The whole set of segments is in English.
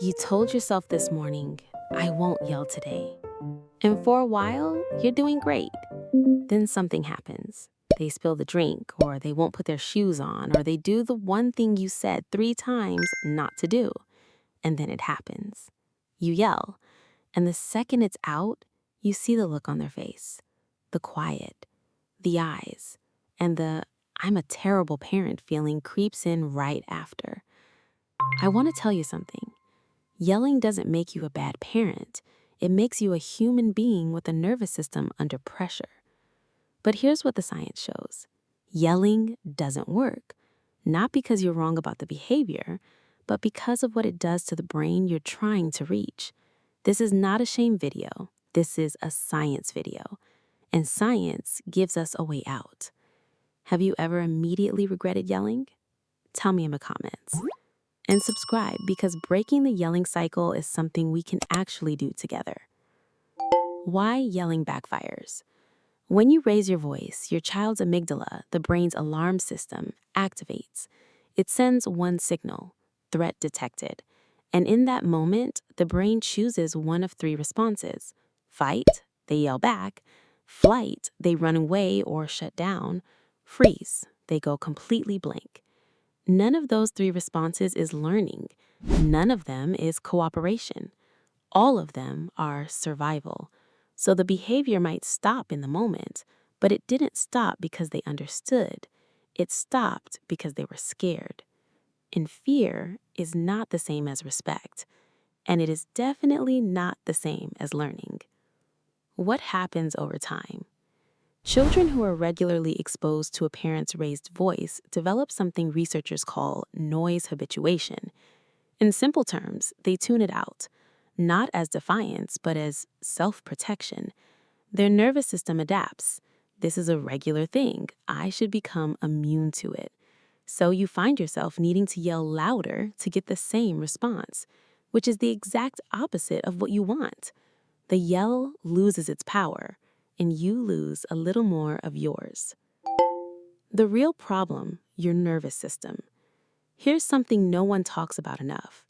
You told yourself this morning, I won't yell today. And for a while, you're doing great. Then something happens. They spill the drink, or they won't put their shoes on, or they do the one thing you said 3 times not to do. And then it happens. You yell, and the second it's out, you see the look on their face, the quiet, the eyes, and the I'm a terrible parent feeling creeps in right after. I want to tell you something. Yelling doesn't make you a bad parent. It makes you a human being with a nervous system under pressure. But here's what the science shows. Yelling doesn't work. Not because you're wrong about the behavior, but because of what it does to the brain you're trying to reach. This is not a shame video. This is a science video. And science gives us a way out. Have you ever immediately regretted yelling? Tell me in the comments. And subscribe, because breaking the yelling cycle is something we can actually do together. Why yelling backfires? When you raise your voice, your child's amygdala, the brain's alarm system, activates. It sends one signal, threat detected. And in that moment, the brain chooses one of 3 responses. Fight, they yell back. Flight, they run away or shut down. Freeze, they go completely blank. None of those 3 responses is learning. None of them is cooperation. All of them are survival. So the behavior might stop in the moment, but it didn't stop because they understood. It stopped because they were scared. And fear is not the same as respect, and it is definitely not the same as learning. What happens over time? Children who are regularly exposed to a parent's raised voice develop something researchers call noise habituation. In simple terms, they tune it out, not as defiance, but as self-protection. Their nervous system adapts. This is a regular thing. I should become immune to it. So you find yourself needing to yell louder to get the same response, which is the exact opposite of what you want. The yell loses its power, and you lose a little more of yours. The real problem, your nervous system. Here's something no one talks about enough.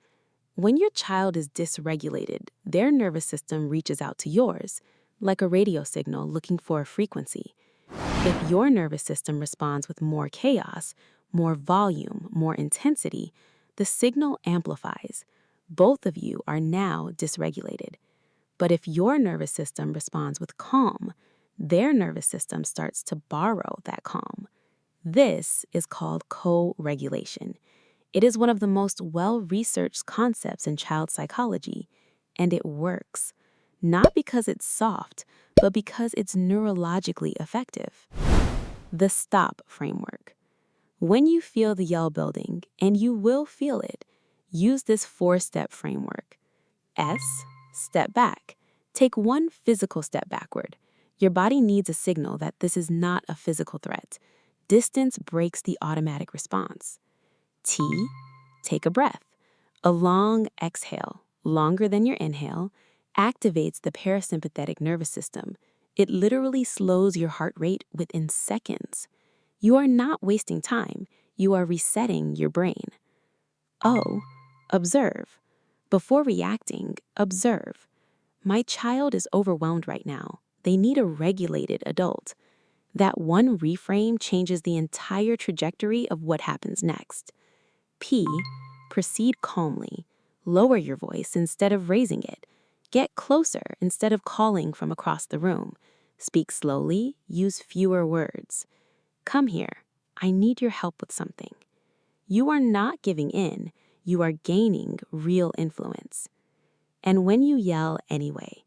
When your child is dysregulated, their nervous system reaches out to yours, like a radio signal looking for a frequency. If your nervous system responds with more chaos, more volume, more intensity, the signal amplifies. Both of you are now dysregulated. But if your nervous system responds with calm, their nervous system starts to borrow that calm. This is called co-regulation. It is one of the most well-researched concepts in child psychology, and it works. Not because it's soft, but because it's neurologically effective. The STOP framework. When you feel the yell building, and you will feel it, use this 4-step framework. S, step back. Take one physical step backward. Your body needs a signal that this is not a physical threat. Distance breaks the automatic response. T, take a breath. A long exhale, longer than your inhale, activates the parasympathetic nervous system. It literally slows your heart rate within seconds. You are not wasting time. You are resetting your brain. O, observe. Before reacting, observe. My child is overwhelmed right now. They need a regulated adult. That one reframe changes the entire trajectory of what happens next. P, proceed calmly. Lower your voice instead of raising it. Get closer instead of calling from across the room. Speak slowly, use fewer words. Come here. I need your help with something. You are not giving in. You are gaining real influence. And when you yell anyway,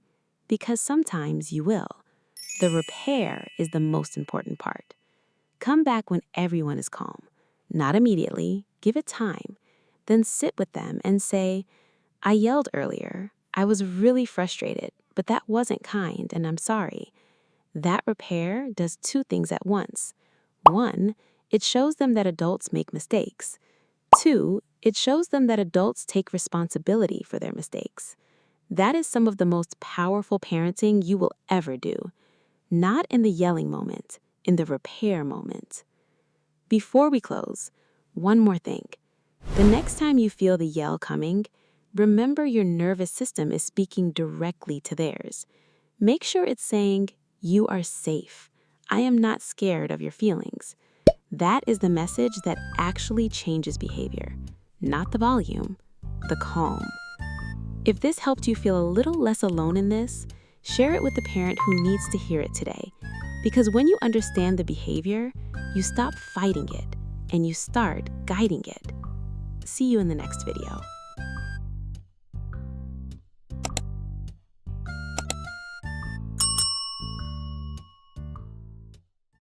because sometimes you will, the repair is the most important part. Come back when everyone is calm. Not immediately, give it time. Then sit with them and say, I yelled earlier. I was really frustrated, but that wasn't kind, and I'm sorry. That repair does 2 things at once. 1, it shows them that adults make mistakes. 2, it shows them that adults take responsibility for their mistakes. That is some of the most powerful parenting you will ever do. Not in the yelling moment, in the repair moment. Before we close, one more thing. The next time you feel the yell coming, Remember, your nervous system is speaking directly to theirs. Make sure it's saying, "You are safe. I am not scared of your feelings." That is the message that actually changes behavior, not the volume, the calm. If this helped you feel a little less alone in this, share it with the parent who needs to hear it today. Because when you understand the behavior, you stop fighting it and you start guiding it. See you in the next video.